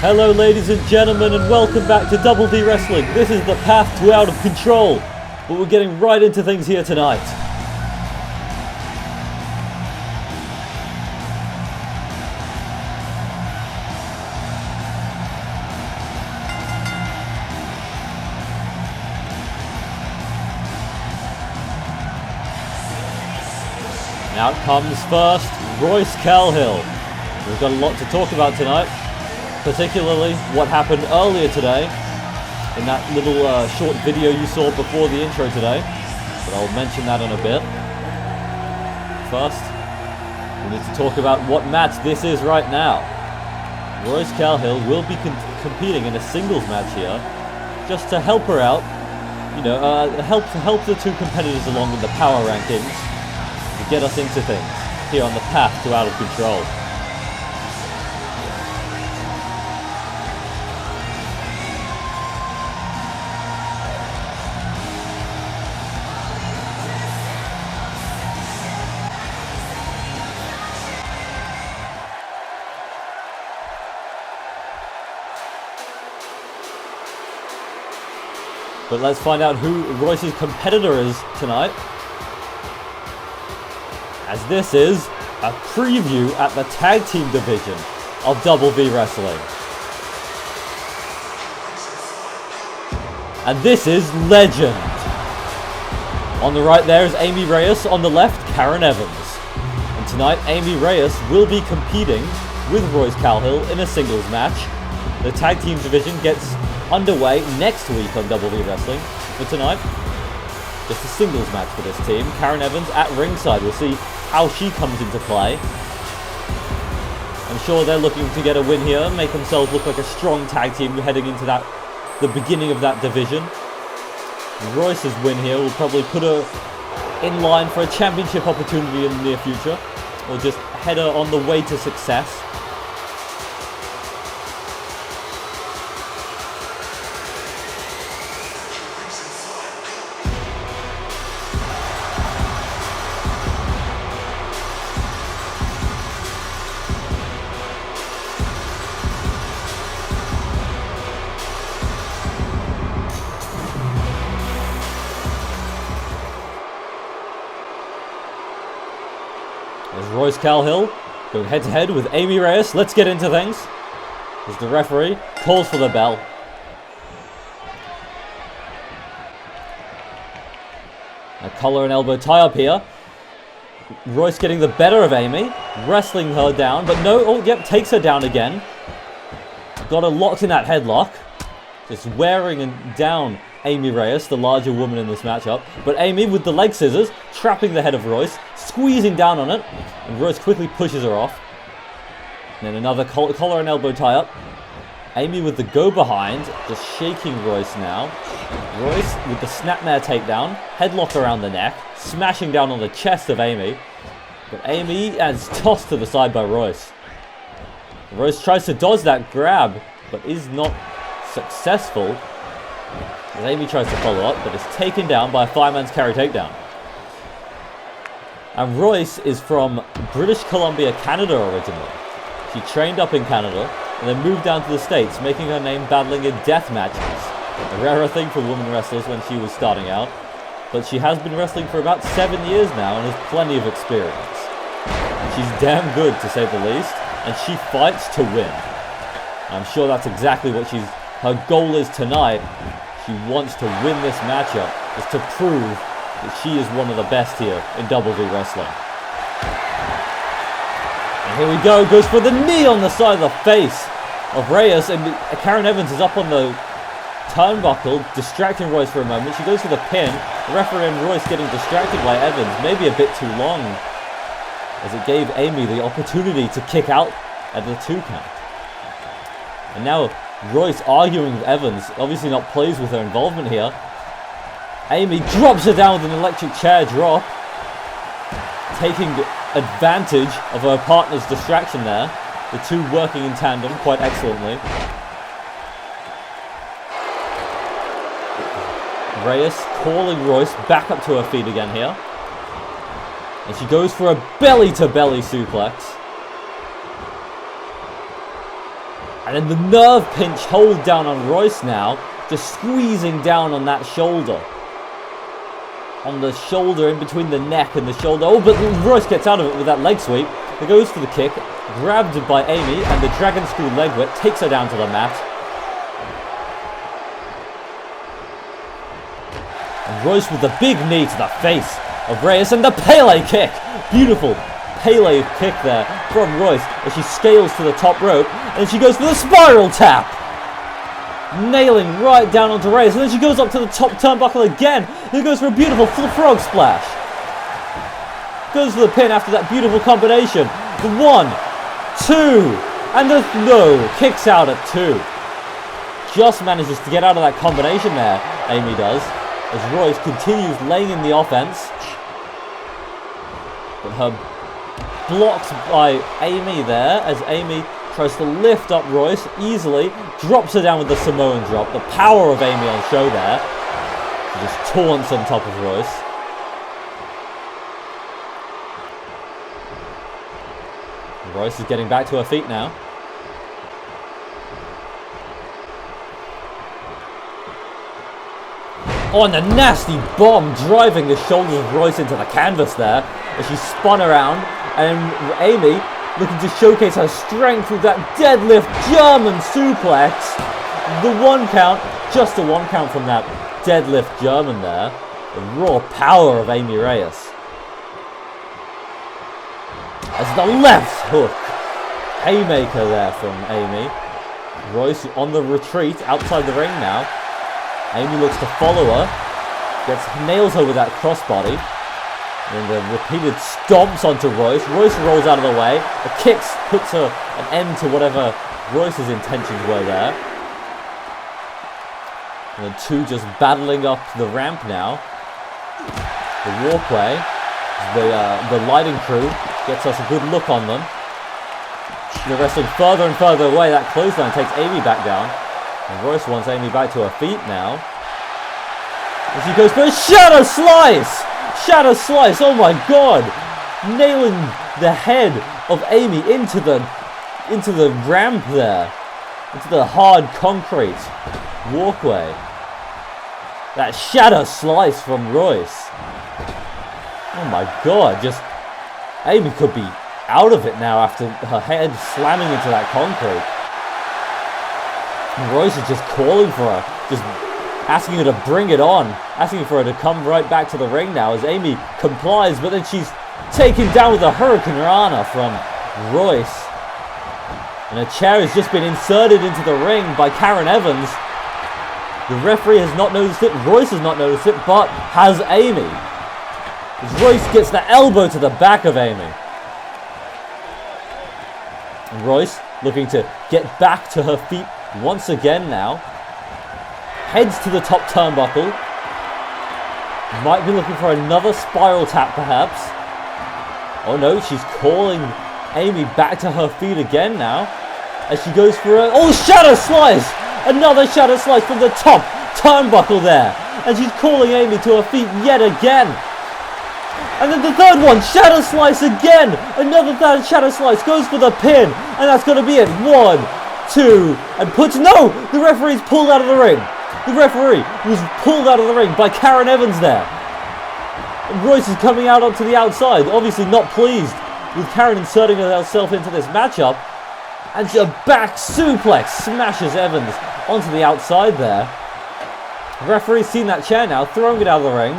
Hello ladies and gentlemen, and welcome back to doublev Wrestling. This is the path to out of control, but we're getting right into things here tonight. Out comes first, Royce Calhill. We've got a lot to talk about tonight, particularly what happened earlier today in that little short video you saw before the intro today, but I'll mention that in a bit. First, we need to talk about what match this is right now. Royce Calhill will be competing in a singles match here, just to help her out, help the two competitors along with the power rankings, to get us into things here on the path to out of control. But let's find out who Royce's competitor is tonight, as this is a preview at the tag team division of doublev Wrestling. And this is Legend. On the right there is Amy Reyes, on the left Karen Evans. And tonight Amy Reyes will be competing with Royce Calhill in a singles match. The tag team division gets underway next week on doublev Wrestling. For tonight, just a singles match for this team. Karen Evans at ringside. We'll see how she comes into play. I'm sure they're looking to get a win here, make themselves look like a strong tag team heading into the beginning of that division. Royce's win here will probably put her in line for a championship opportunity in the near future, or just head her on the way to success. There's Royce Calhill going head-to-head with Amy Reyes. Let's get into things. As the referee calls for the bell. A collar and elbow tie-up here. Royce getting the better of Amy, wrestling her down, but takes her down again. Got her locked in that headlock. Just wearing down Amy Reyes, the larger woman in this matchup. But Amy with the leg scissors, trapping the head of Royce, squeezing down on it, and Royce quickly pushes her off. And then another collar and elbow tie-up. Amy with the go-behind, just shaking Royce now. Royce with the snapmare takedown, headlock around the neck, smashing down on the chest of Amy. But Amy is tossed to the side by Royce. Royce tries to dodge that grab, but is not successful. As Amy tries to follow up, but is taken down by a fireman's carry takedown. And Royce is from British Columbia, Canada originally. She trained up in Canada and then moved down to the States, making her name battling in death matches. A rarer thing for women wrestlers when she was starting out. But she has been wrestling for about 7 years now and has plenty of experience. She's damn good, to say the least, and she fights to win. I'm sure that's exactly what her goal is tonight. She wants to win this matchup, just to prove that she is one of the best here in doublev Wrestling. And here we go, goes for the knee on the side of the face of Reyes, and Karen Evans is up on the turnbuckle, distracting Royce for a moment. She goes for the pin. The referee and Royce getting distracted by Evans, maybe a bit too long, as it gave Amy the opportunity to kick out at the 2 count. And now Royce arguing with Evans, obviously not pleased with her involvement here. Amy drops her down with an electric chair drop, taking advantage of her partner's distraction there. The two working in tandem quite excellently. Reyes calling Royce back up to her feet again here. And she goes for a belly-to-belly suplex. And then the nerve pinch hold down on Royce now. Just squeezing down on that shoulder. On the shoulder, in between the neck and the shoulder. Oh, but Royce gets out of it with that leg sweep. He goes for the kick. Grabbed by Amy. And the dragon screw leg whip takes her down to the mat. And Royce with the big knee to the face of Reyes. And the Pele kick. Beautiful Pele kick there from Royce as she scales to the top rope. And she goes for the spiral tap. Nailing right down onto Reyes. And then she goes up to the top turnbuckle again. And goes for a beautiful frog splash. Goes for the pin after that beautiful combination. The 1, 2, and the no. Kicks out at 2. Just manages to get out of that combination there, Amy does. As Royce continues laying in the offense. But her blocked by Amy there as Amy tries to lift up Royce easily, drops her down with the Samoan drop. The power of Amy on show there. She just taunts on top of Royce. Royce is getting back to her feet now. Oh, and a nasty bomb driving the shoulders of Royce into the canvas there as she spun around. And Amy looking to showcase her strength with that deadlift German suplex. The 1 count, just a 1 count from that deadlift German there. The raw power of Amy Reyes. As the left hook. Haymaker there from Amy. Royce on the retreat outside the ring now. Amy looks to follow her. Nails her with that crossbody. And the repeated stomps onto Royce. Royce rolls out of the way. The kicks puts an end to whatever Royce's intentions were there. And the two just battling up the ramp now. The walkway. The lighting crew gets us a good look on them. They're wrestling further and further away. That clothesline takes Amy back down. And Royce wants Amy back to her feet now. And she goes for a Shatter Slice! Shatter Slice, oh my god! Nailing the head of Amy into the ramp there. Into the hard concrete walkway. That Shatter Slice from Royce. Oh my god, just Amy could be out of it now after her head slamming into that concrete. And Royce is just calling for her, just asking her to bring it on, asking for her to come right back to the ring now as Amy complies, but then she's taken down with a Hurricane Rana from Royce. And a chair has just been inserted into the ring by Karen Evans. The referee has not noticed it, Royce has not noticed it, but has Amy. As Royce gets the elbow to the back of Amy. And Royce looking to get back to her feet once again now. Heads to the top turnbuckle. Might be looking for another spiral tap perhaps. Oh no, she's calling Amy back to her feet again now. As she goes for a... Oh, Shatter Slice! Another Shatter Slice from the top turnbuckle there. And she's calling Amy to her feet yet again. And then the third one, Shatter Slice again. Another third Shatter Slice, goes for the pin. And that's going to be it. 1, 2, and puts... No! The referee's pulled out of the ring. The referee was pulled out of the ring by Karen Evans there. And Royce is coming out onto the outside, obviously not pleased with Karen inserting herself into this matchup. And a back suplex smashes Evans onto the outside there. The referee's seen that chair now, throwing it out of the ring.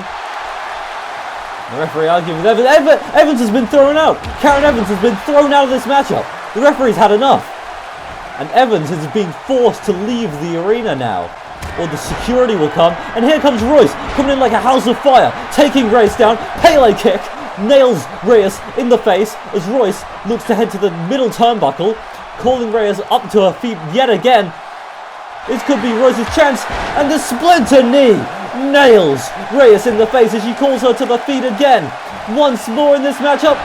The referee arguing with Evans. Evans has been thrown out. Karen Evans has been thrown out of this matchup. The referee's had enough. And Evans is being forced to leave the arena now. Or the security will come. And here comes Royce, coming in like a house of fire. Taking Reyes down. Pele kick. Nails Reyes in the face as Royce looks to head to the middle turnbuckle. Calling Reyes up to her feet yet again. This could be Royce's chance. And the splinter knee nails Reyes in the face as she calls her to the feet again. Once more in this matchup.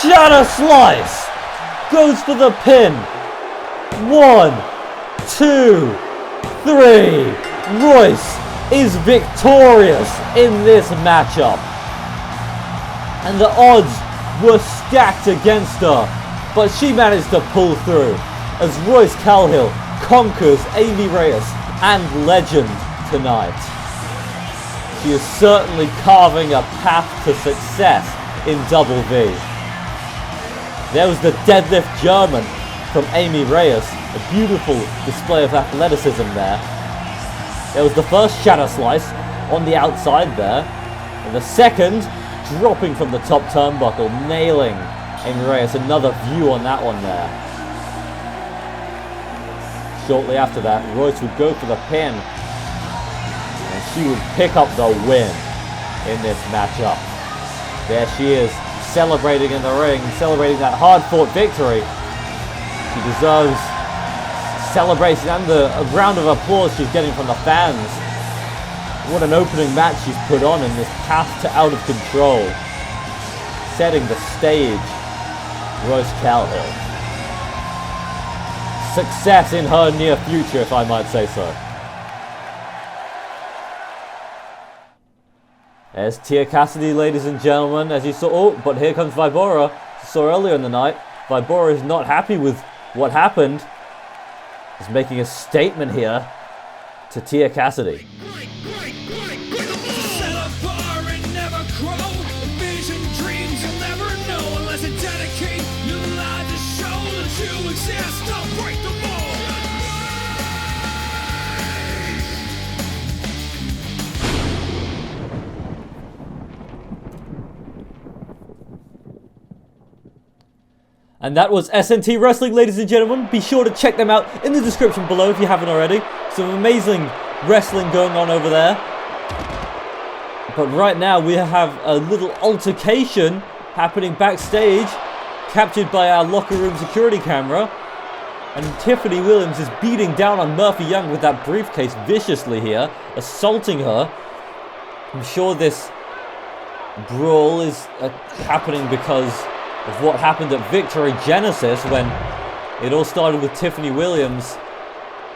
Shatter Slice. Goes for the pin. 1, 2, 3. Royce is victorious in this matchup. And the odds were stacked against her. But she managed to pull through as Royce Calhill conquers Amy Reyes and Legend tonight. She is certainly carving a path to success in Double V. There was the deadlift German from Amy Reyes, a beautiful display of athleticism there. There was the first Shatter slice on the outside there, and the second dropping from the top turnbuckle, nailing Amy Reyes. Another view on that one there. Shortly after that, Royce would go for the pin, and she would pick up the win in this matchup. There she is, celebrating in the ring, celebrating that hard-fought victory. She deserves celebration and a round of applause she's getting from the fans. What an opening match she's put on in this path to out of control. Setting the stage, Royce Calhill. Success in her near future, if I might say so. There's Tia Cassidy, ladies and gentlemen, as you saw. Oh, but here comes Vibora. You saw earlier in the night, Vibora is not happy with what happened. He's making a statement here to Tia Cassidy. And that was SNT Wrestling, ladies and gentlemen. Be sure to check them out in the description below if you haven't already. Some amazing wrestling going on over there. But right now we have a little altercation happening backstage, captured by our locker room security camera. And Tiffany Williams is beating down on Murphy Young with that briefcase viciously here, assaulting her. I'm sure this brawl is happening because of what happened at Victory Genesis, when it all started with Tiffany Williams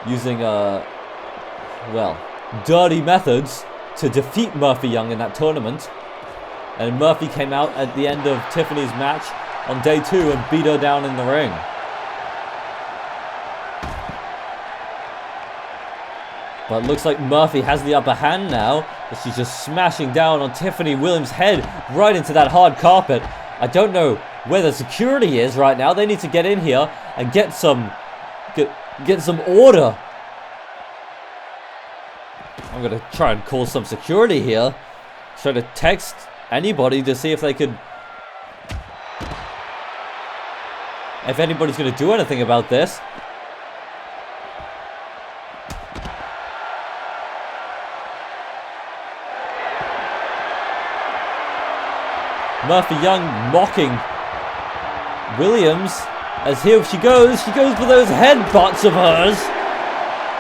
using, well, dirty methods to defeat Murphy Young in that tournament. And Murphy came out at the end of Tiffany's match on day 2 and beat her down in the ring. But it looks like Murphy has the upper hand now, as she's just smashing down on Tiffany Williams' head right into that hard carpet. I don't know where the security is right now. They need to get in here and get some order. I'm gonna try and call some security here. Try to text anybody to see if they could, if anybody's gonna do anything about this. Murphy Young mocking Williams, as here she goes for those headbutts of hers.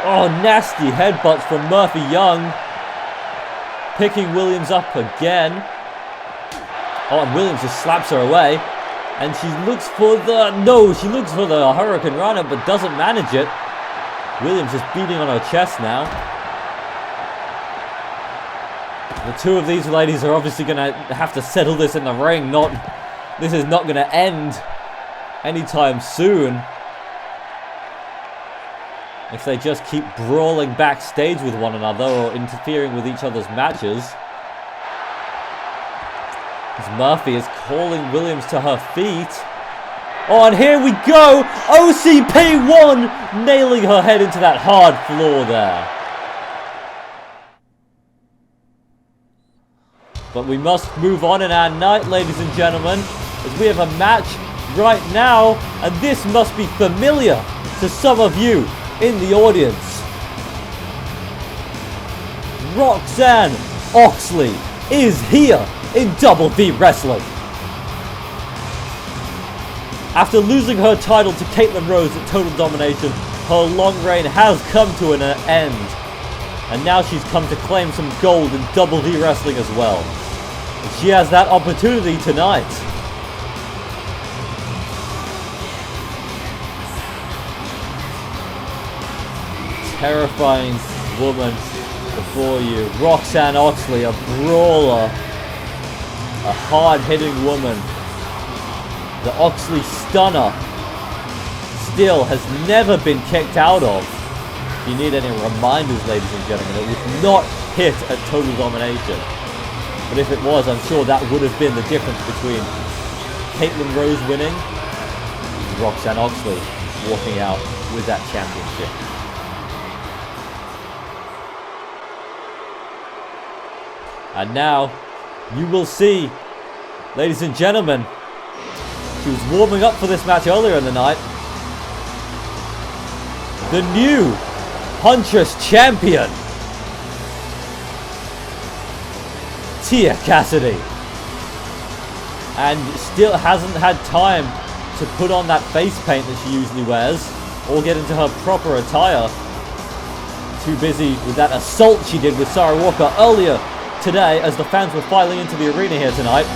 Oh, nasty headbutts from Murphy Young. Picking Williams up again. Oh, and Williams just slaps her away. And she looks for the, no, she looks for the Hurricane Rana, but doesn't manage it. Williams is beating on her chest now. The two of these ladies are obviously going to have to settle this in the ring. This is not going to end anytime soon if they just keep brawling backstage with one another or interfering with each other's matches. As Murphy is calling Williams to her feet. Oh, and here we go! OCP1 nailing her head into that hard floor there. But we must move on in our night, ladies and gentlemen, as we have a match right now, and this must be familiar to some of you in the audience. Roxanne Oxley is here in doublev Wrestling. After losing her title to Caitlin Rose at Total Domination, her long reign has come to an end. And now she's come to claim some gold in doublev Wrestling as well. She has that opportunity tonight. Terrifying woman before you. Roxanne Oxley, a brawler. A hard-hitting woman. The Oxley Stunner still has never been kicked out of. If you need any reminders, ladies and gentlemen, it was not hit at total domination. But if it was, I'm sure that would have been the difference between Caitlin Rose winning and Roxanne Oxley walking out with that championship. And now, you will see, ladies and gentlemen, she was warming up for this match earlier in the night. The new Huntress Champion, Tia Cassidy. And still hasn't had time to put on that face paint that she usually wears or get into her proper attire. Too busy with that assault she did with Sarah Walker earlier today as the fans were filing into the arena here tonight.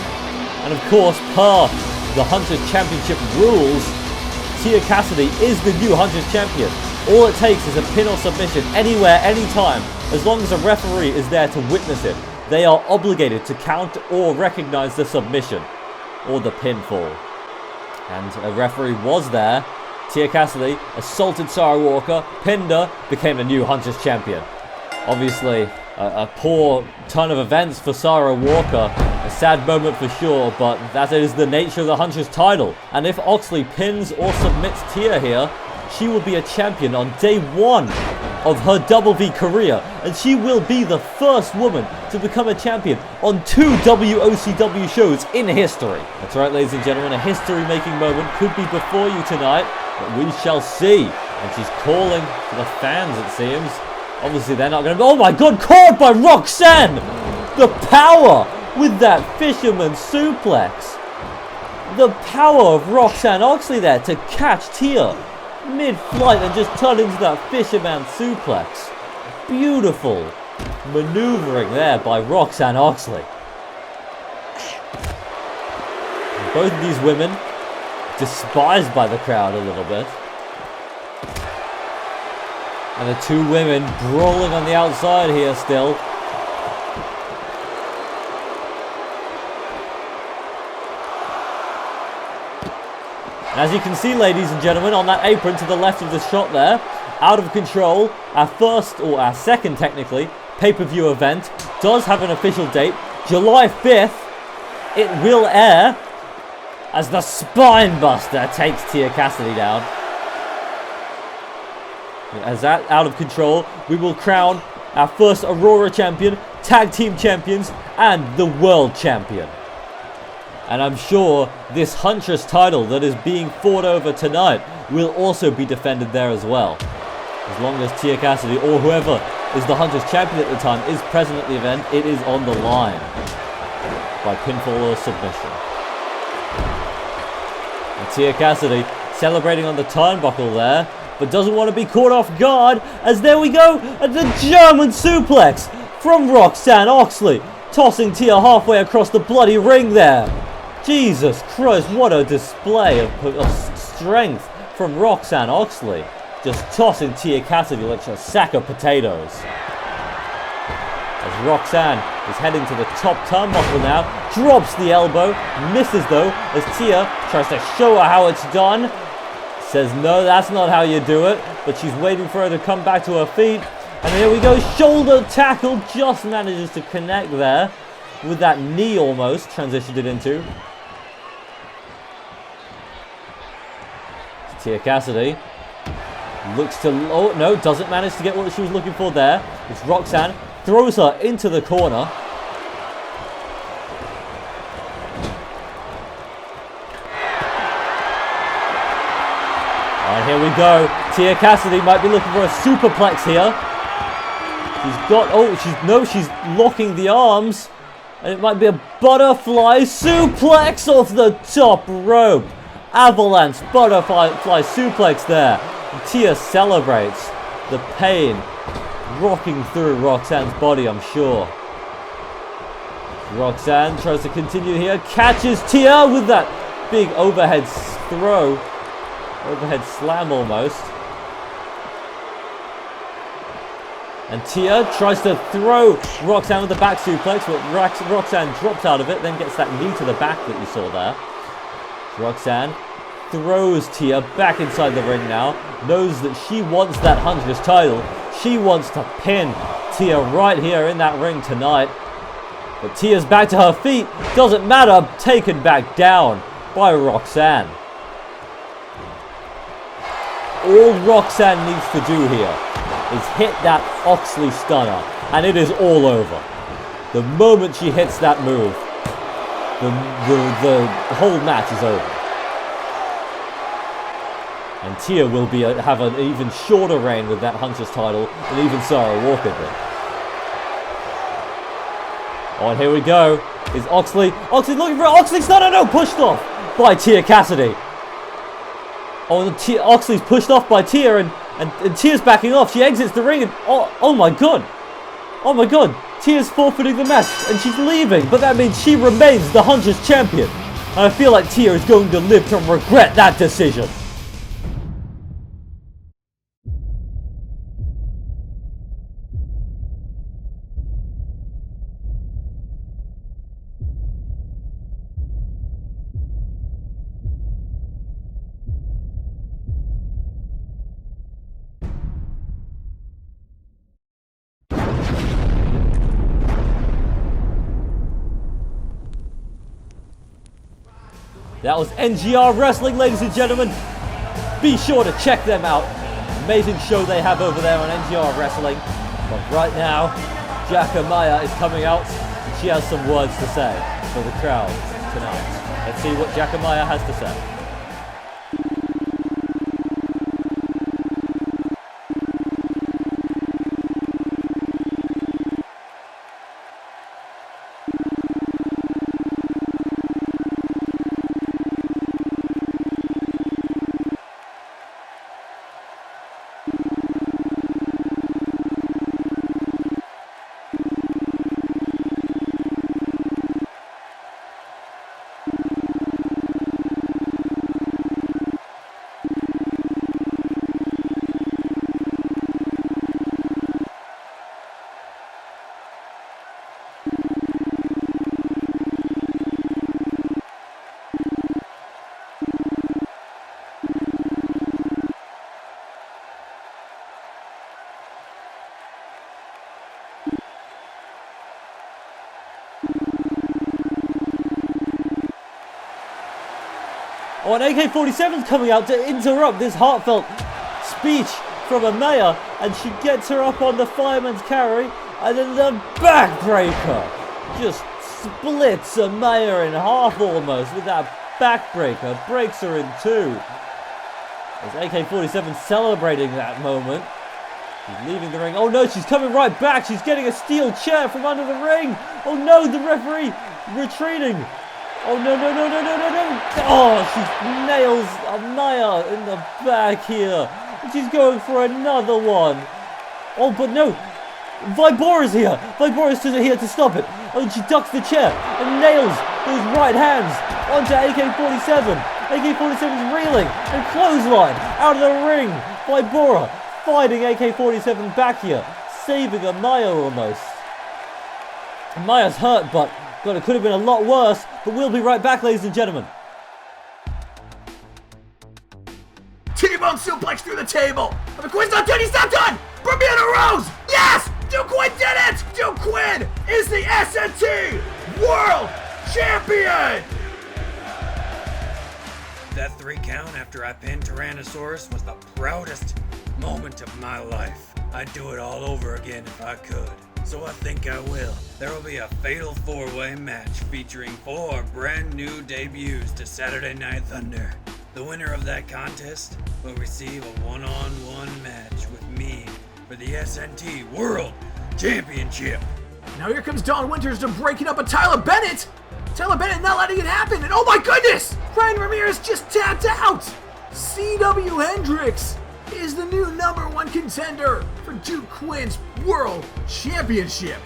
And of course, per the Huntress Championship rules, Tia Cassidy is the new Huntress Champion. All it takes is a pin or submission anywhere, anytime, as long as a referee is there to witness it. They are obligated to count or recognize the submission or the pinfall. And a referee was there. Tia Cassidy assaulted Sarah Walker, pinned her, became the new Huntress Champion. Obviously, a poor turn of events for Sarah Walker. A sad moment for sure, but that is the nature of the Huntress title. And if Oxley pins or submits Tia here, she will be a champion on day one of her doublev career. And she will be the first woman to become a champion on 2 WOCW shows in history. That's right, ladies and gentlemen, a history-making moment could be before you tonight, but we shall see. And she's calling for the fans, it seems. Obviously, they're not going to... Oh my God, caught by Roxanne! The power with that fisherman suplex. The power of Roxanne Oxley there to catch Tia mid-flight and just turn into that fisherman suplex. Beautiful maneuvering there by Roxanne Oxley. Both of these women despised by the crowd a little bit. And the two women brawling on the outside here still. And as you can see, ladies and gentlemen, on that apron to the left of the shot there, out of control, our first, or our second technically, pay-per-view event does have an official date. July 5th, it will air as the Spine Buster takes Tia Cassidy down. As that out of control, we will crown our first Aurora champion, tag team champions, and the world champion. And I'm sure this Huntress title that is being fought over tonight will also be defended there as well. As long as Tia Cassidy or whoever is the Huntress champion at the time is present at the event, it is on the line by pinfall or submission. And Tia Cassidy celebrating on the turnbuckle there, but doesn't want to be caught off guard, as there we go, at the German suplex from Roxanne Oxley, tossing Tia halfway across the bloody ring there. Jesus Christ, what a display of strength from Roxanne Oxley, just tossing Tia Cassidy like a sack of potatoes. As Roxanne is heading to the top turnbuckle now, drops the elbow, misses though, as Tia tries to show her how it's done. Says, no, that's not how you do it. But she's waiting for her to come back to her feet. And here we go. Shoulder tackle. Just manages to connect there. With that knee almost. Transitioned it into. Tia Cassidy. Looks to... Oh, no. Doesn't manage to get what she was looking for there. It's Roxanne. Throws her into the corner. And here we go. Tia Cassidy might be looking for a superplex here. She's got... Oh, she's locking the arms. And it might be a butterfly suplex off the top rope. Avalanche butterfly suplex there. And Tia celebrates the pain rocking through Roxanne's body, I'm sure. Roxanne tries to continue here. Catches Tia with that big overhead throw. Overhead slam almost. And Tia tries to throw Roxanne with the back suplex, but Roxanne drops out of it, then gets that knee to the back that you saw there. Roxanne throws Tia back inside the ring now. knows that she wants that Huntress title. She wants to pin Tia right here in that ring tonight. But Tia's back to her feet. Doesn't matter. Taken back down by Roxanne. All Roxanne needs to do here is hit that Oxley stunner, and it is all over. The moment she hits that move, the whole match is over. And Tia will have an even shorter reign with that Huntress title than even Sarah Walker did. Oh, and here we go. Is Oxley looking for Oxley stunner? No, pushed off by Tia Cassidy. Oh, and Oxley's pushed off by Tia, and Tia's backing off. She exits the ring, and oh my god. Oh my god. Tia's forfeiting the match, and she's leaving. But that means she remains the Huntress champion. And I feel like Tia is going to live to regret that decision. That was NGR Wrestling, ladies and gentlemen. Be sure to check them out. Amazing show they have over there on NGR Wrestling. But right now, Jackamaya is coming out. She has some words to say for the crowd tonight. Let's see what Jackamaya has to say. Oh, and AK-47's coming out to interrupt this heartfelt speech from Amaya, and she gets her up on the fireman's carry, and then the backbreaker just splits Amaya in half almost with that backbreaker, breaks her in two. As AK-47 celebrating that moment. She's leaving the ring. Oh no, she's coming right back. She's getting a steel chair from under the ring. Oh no, the referee retreating. Oh no, no, no, no, no, no, no. Oh, she nails Amaya in the back here. And she's going for another one. Oh, but no. Vibora's here. Vibora's here to stop it. Oh, and she ducks the chair and nails those right hands onto AK-47. AK-47's reeling and clothesline out of the ring. Vibora fighting AK-47 back here, saving Amaya almost. Amaya's hurt, but God, it could have been a lot worse. But we'll be right back, ladies and gentlemen. T-bone suplex through the table. The Quinn's not done. He's not done. Bermuda Rose. Yes, Duke Quinn did it. Duke Quinn is the SNT World Champion. That 3 count after I pinned Tyrannosaurus was the proudest moment of my life. I'd do it all over again if I could. So I think I will. There will be a fatal 4-way match featuring 4 brand new debuts to Saturday Night Thunder. The winner of that contest will receive a one-on-one match with me for the SNT World Championship. Now here comes Dawn Winters to breaking up a Tyler Bennett. Tyler Bennett not letting it happen, and oh my goodness! Brian Ramirez just tapped out! C.W. Hendricks is the new #1 contender for Duke Quinn's World Championship.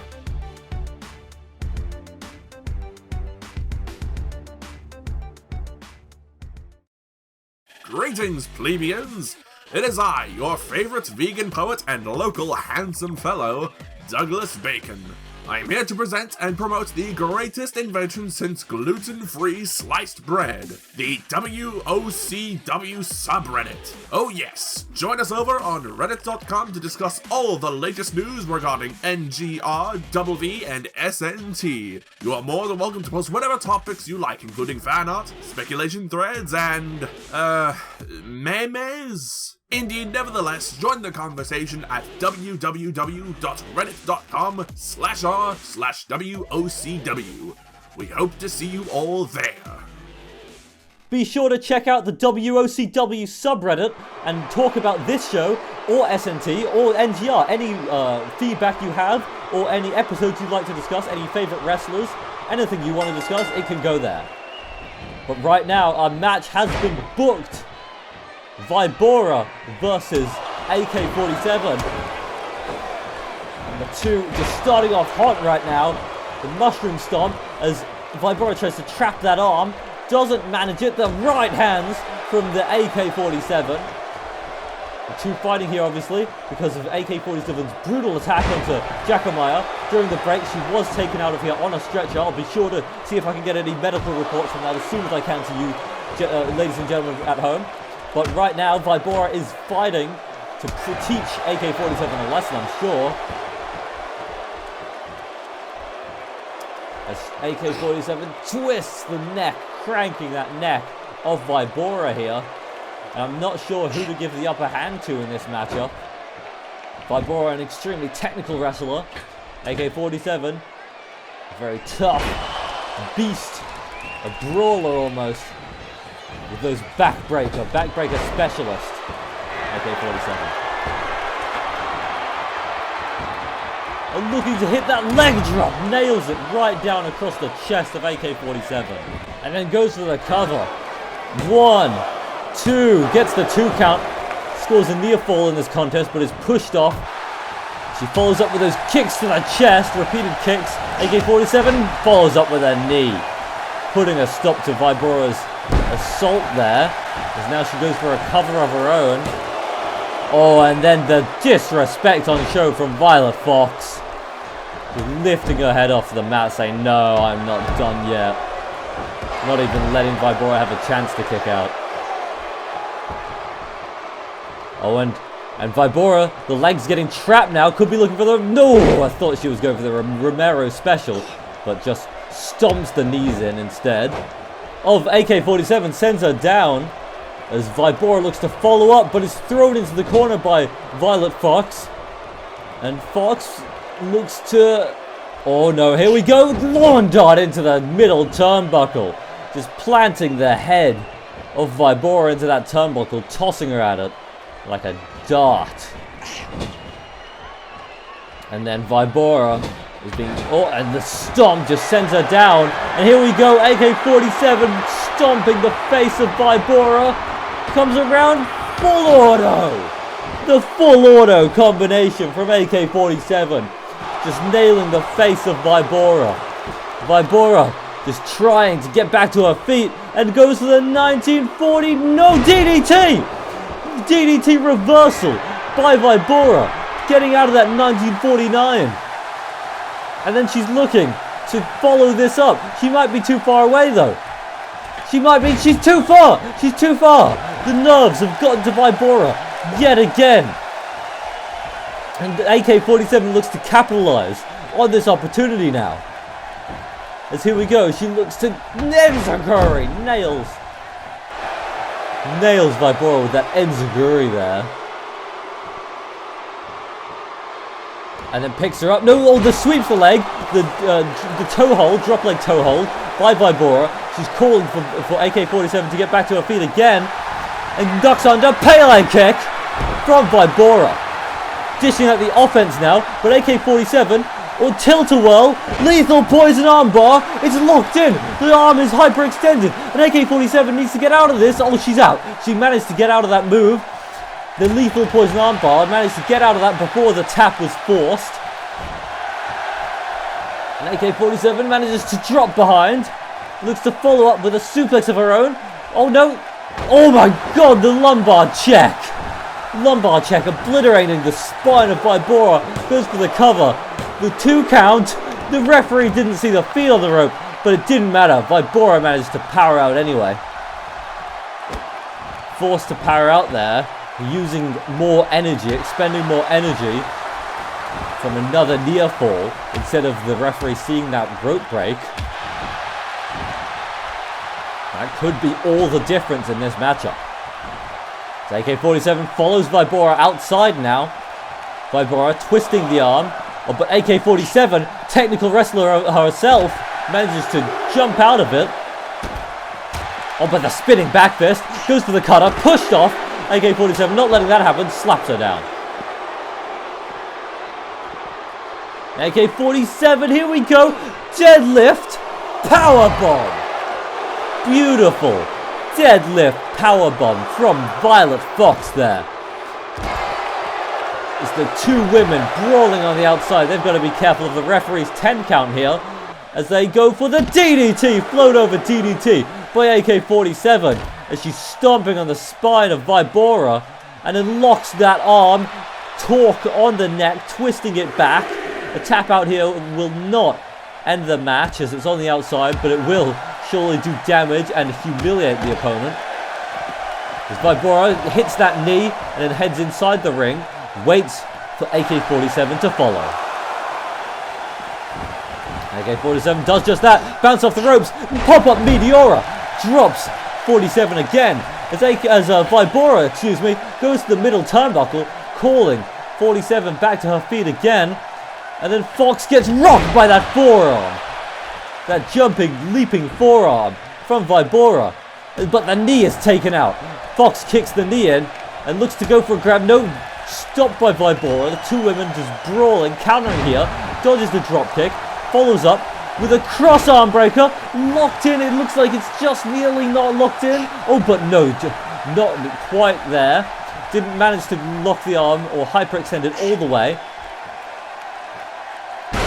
Greetings, plebeians! It is I, your favorite vegan poet and local handsome fellow, Douglas Bacon. I'm here to present and promote the greatest invention since gluten-free sliced bread, the WOCW subreddit. Oh yes, join us over on reddit.com to discuss all the latest news regarding NGR, WV, and SNT. You are more than welcome to post whatever topics you like, including fan art, speculation threads, and, memes? Indeed, nevertheless, join the conversation at www.reddit.com/r/WOCW. We hope to see you all there. Be sure to check out the WOCW subreddit and talk about this show, or SNT, or NGR. Any feedback you have, or any episodes you'd like to discuss, any favourite wrestlers, anything you want to discuss, it can go there. But right now, our match has been booked. Vibora versus AK-47. And the two just starting off hot right now. The mushroom stomp as Vibora tries to trap that arm. Doesn't manage it. The right hands from the AK-47. The two fighting here obviously because of AK-47's brutal attack onto Jacomaya. During the break she was taken out of here on a stretcher. I'll be sure to see if I can get any medical reports from that as soon as I can to you, ladies and gentlemen at home. But right now, Vibora is fighting to teach AK-47 a lesson, I'm sure. As AK-47 twists the neck, cranking that neck of Vibora here. And I'm not sure who to give the upper hand to in this matchup. Vibora, an extremely technical wrestler. AK-47, a very tough beast, a brawler almost. With those backbreaker specialist. AK-47. And looking to hit that leg drop. Nails it right down across the chest of AK-47. And then goes for the cover. 1, 2. Gets the 2 count. Scores a near fall in this contest, but is pushed off. She follows up with those kicks to the chest. Repeated kicks. AK-47 follows up with a knee. Putting a stop to Vibora's assault there, as now she goes for a cover of her own. Oh, and then the disrespect on show from Violet Fox. She's lifting her head off the mat saying, no, I'm not done yet. Not even letting Vibora have a chance to kick out. Oh, and Vibora, the leg's getting trapped now, could be looking for the... No, I thought she was going for the Romero special, but just stomps the knees in instead. Of AK-47 sends her down as Vibora looks to follow up, but is thrown into the corner by Violet Fox. And Fox looks to... Oh no, here we go. Lawn dart into the middle turnbuckle. Just planting the head of Vibora into that turnbuckle, tossing her at it like a dart. And then Vibora is being... Oh, and the stomp just sends her down. And here we go, AK-47 stomping the face of Vibora. Comes around, full auto. The full auto combination from AK-47. Just nailing the face of Vibora. Vibora just trying to get back to her feet and goes for the 1940. No, DDT! DDT reversal by Vibora. Getting out of that 1949. And then she's looking to follow this up. She might be too far away though. She's too far. She's too far. The nerves have gotten to Vibora yet again. And AK-47 looks to capitalize on this opportunity now. As here we go, she looks to Enziguri. Nails Vibora with that Enziguri there. And then picks her up. No, oh, the sweeps the leg. The toe hold, drop leg toe hold by Vibora. She's calling for AK-47 to get back to her feet again. And ducks under. Pele kick from Vibora. Dishing out the offense now. But AK-47 will tilt-a-whirl. Lethal poison armbar. It's locked in. The arm is hyperextended. And AK-47 needs to get out of this. Oh, she's out. She managed to get out of that move. The lethal poison armbar managed to get out of that before the tap was forced. And AK-47 manages to drop behind. Looks to follow up with a suplex of her own. Oh no. Oh my god, the lumbar check. Lumbar check obliterating the spine of Vibora. Goes for the cover. The 2 count. The referee didn't see the feel of the rope, but it didn't matter. Vibora managed to power out anyway. Forced to power out there, using more energy, expending more energy from another near fall instead of the referee seeing that rope break. That could be all the difference in this matchup. So AK-47 follows Vibora outside now. Vibora twisting the arm. Oh, but AK-47, technical wrestler herself, manages to jump out of it. Oh, but the spinning back fist goes for the cutter, pushed off. AK-47 not letting that happen, slaps her down. AK-47, here we go. Deadlift, powerbomb. Beautiful deadlift powerbomb from Violet Fox there. It's the two women brawling on the outside. They've got to be careful of the referee's 10 count here as they go for the DDT, float over DDT by AK-47 as she's stomping on the spine of Vibora and then locks that arm, torque on the neck, twisting it back. A tap out here will not end the match as it's on the outside, but it will surely do damage and humiliate the opponent. As Vibora hits that knee and then heads inside the ring, waits for AK-47 to follow. AK-47 does just that, bounce off the ropes, pop-up Meteora, drops 47 again, as Vibora, goes to the middle turnbuckle, calling 47 back to her feet again, and then Fox gets rocked by that forearm. That jumping, leaping forearm from Vibora, but the knee is taken out. Fox kicks the knee in and looks to go for a grab. No, stopped by Vibora. The two women just brawling, countering here. Dodges the dropkick, follows up with a cross arm breaker, locked in. It looks like it's just nearly not locked in. Oh, but no, not quite there. Didn't manage to lock the arm or hyperextend it all the way.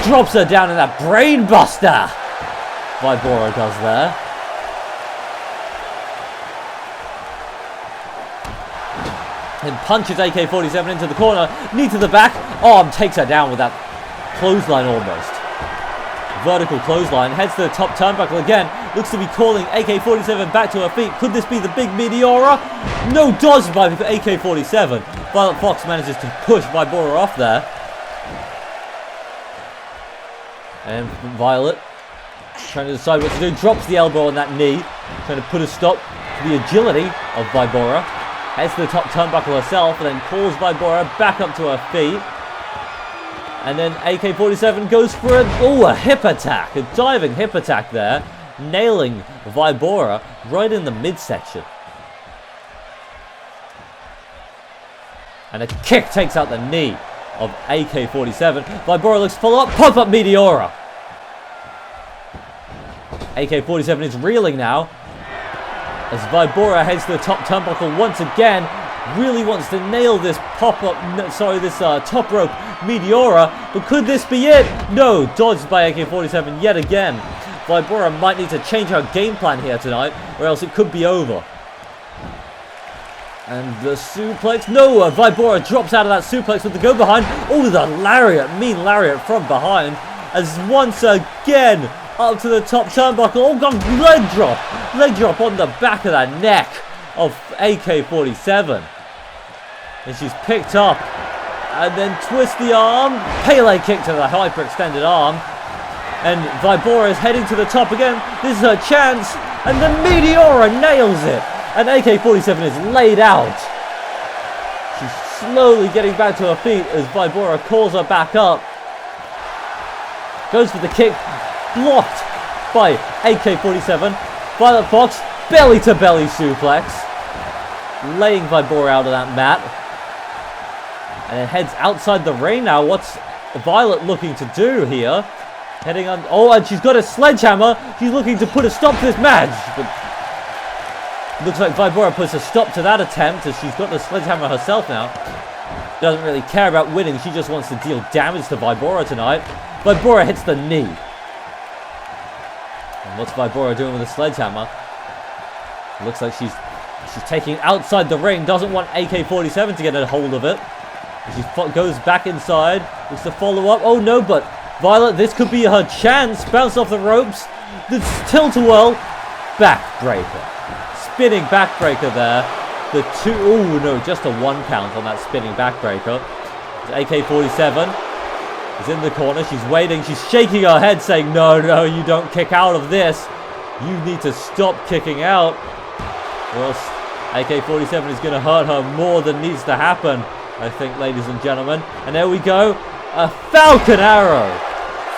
Drops her down in that brain buster. Vibora does there. And punches AK-47 into the corner. Knee to the back. Arm takes her down with that clothesline almost. Vertical clothesline. Heads to the top turnbuckle again. Looks to be calling AK-47 back to her feet. Could this be the big Meteora? No, dodged by AK-47. Violet Fox manages to push Vibora off there. And Violet, trying to decide what to do, drops the elbow on that knee, trying to put a stop to the agility of Vibora. Heads to the top turnbuckle herself, and then calls Vibora back up to her feet. And then AK-47 goes for a hip attack, a diving hip attack there, nailing Vibora right in the midsection. And a kick takes out the knee of AK-47. Vibora looks to follow up, pop-up Meteora. AK-47 is reeling now as Vibora heads to the top turnbuckle once again. Really wants to nail this top rope Meteora, but could this be it? No, dodged by AK-47 yet again. Vibora might need to change her game plan here tonight, or else it could be over. And the suplex, no, Vibora drops out of that suplex with the go behind. Oh, the lariat, mean lariat from behind, as once again up to the top turnbuckle. Oh god, leg drop on the back of that neck of AK-47. And she's picked up and then twist the arm, Pele kick to the hyperextended arm. And Vibora is heading to the top again. This is her chance, and the Meteora nails it. And AK-47 is laid out. She's slowly getting back to her feet as Vibora calls her back up. Goes for the kick, blocked by AK-47. Violet Fox, belly to belly suplex, laying Vibora out of that mat. And it heads outside the ring now. What's Violet looking to do here? Heading on. Oh, and she's got a sledgehammer. She's looking to put a stop to this match. But looks like Vibora puts a stop to that attempt as she's got the sledgehammer herself now. Doesn't really care about winning. She just wants to deal damage to Vibora tonight. Vibora hits the knee. And what's Vibora doing with the sledgehammer? Looks like she's taking it outside the ring. Doesn't want AK-47 to get a hold of it. She goes back inside. Looks to follow up. Oh no, but Violet, this could be her chance. Bounce off the ropes. The tilt-a-whirl. Backbreaker. Spinning backbreaker there. The two... Oh, no, just a 1 count on that spinning backbreaker. AK-47 is in the corner. She's waiting. She's shaking her head saying, no, no, you don't kick out of this. You need to stop kicking out. Or else AK-47 is going to hurt her more than needs to happen, I think, ladies and gentlemen. And there we go. A Falcon Arrow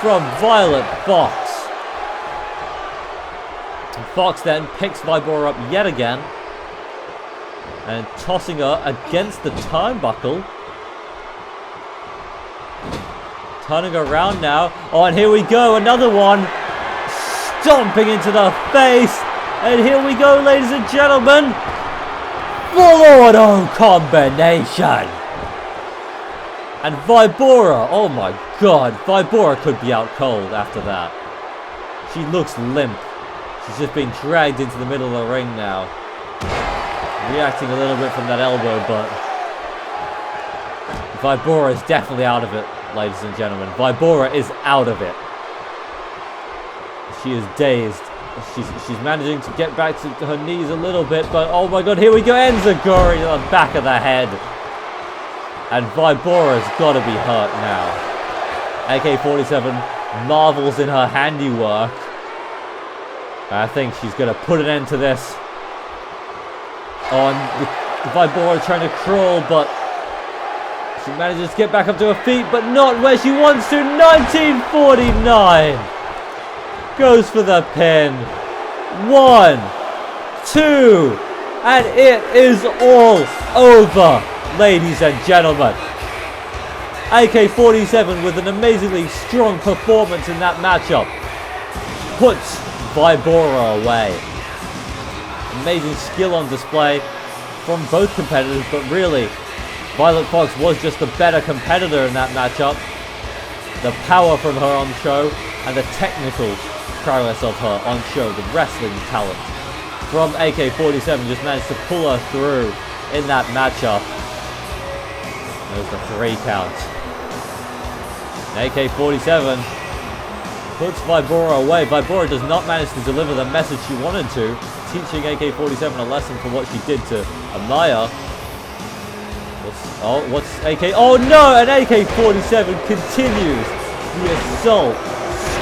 from Violet Fox. And Fox then picks Vibora up yet again. And tossing her against the turnbuckle. Turning around now. Oh, and here we go. Another one. Stomping into the face. And here we go, ladies and gentlemen. Full auto combination. And Vibora. Oh my god. Vibora could be out cold after that. She looks limp. She's just been dragged into the middle of the ring now. Reacting a little bit from that elbow, but Vibora is definitely out of it, ladies and gentlemen. Vibora is out of it. She is dazed. She's managing to get back to her knees a little bit, but oh my god, here we go. Enziguri to the back of the head. And Vibora's got to be hurt now. AK-47 marvels in her handiwork. I think she's going to put an end to this. On Vibora trying to crawl, but she manages to get back up to her feet, but not where she wants to. 1949 goes for the pin. 1, 2, and it is all over, ladies and gentlemen. AK-47 with an amazingly strong performance in that matchup puts Vibora away. Amazing skill on display from both competitors, but really, Violet Fox was just the better competitor in that matchup. The power from her on show, and the technical prowess of her on show, the wrestling talent from AK-47 just managed to pull her through in that matchup. There's the 3 count. AK-47 puts Vibora away. Vibora does not manage to deliver the message she wanted to, teaching AK-47 a lesson for what she did to Amaya. What's AK? Oh no! And AK-47 continues the assault,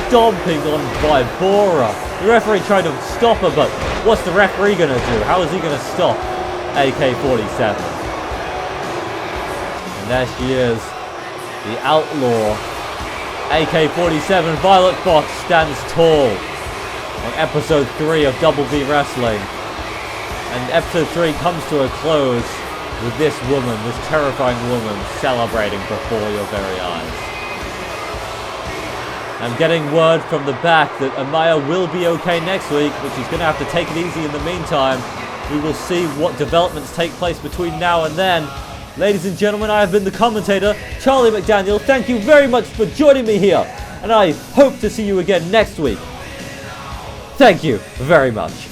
stomping on Vibora. The referee tried to stop her, but what's the referee going to do? How is he going to stop AK-47? And there she is, the outlaw. AK-47, Violet Fox stands tall on episode 3 of doublev Wrestling. And episode 3 comes to a close with this woman, this terrifying woman, celebrating before your very eyes. I'm getting word from the back that Amaya will be okay next week, but she's going to have to take it easy in the meantime. We will see what developments take place between now and then. Ladies and gentlemen, I have been the commentator, Charlie McDaniel. Thank you very much for joining me here, and I hope to see you again next week. Thank you very much.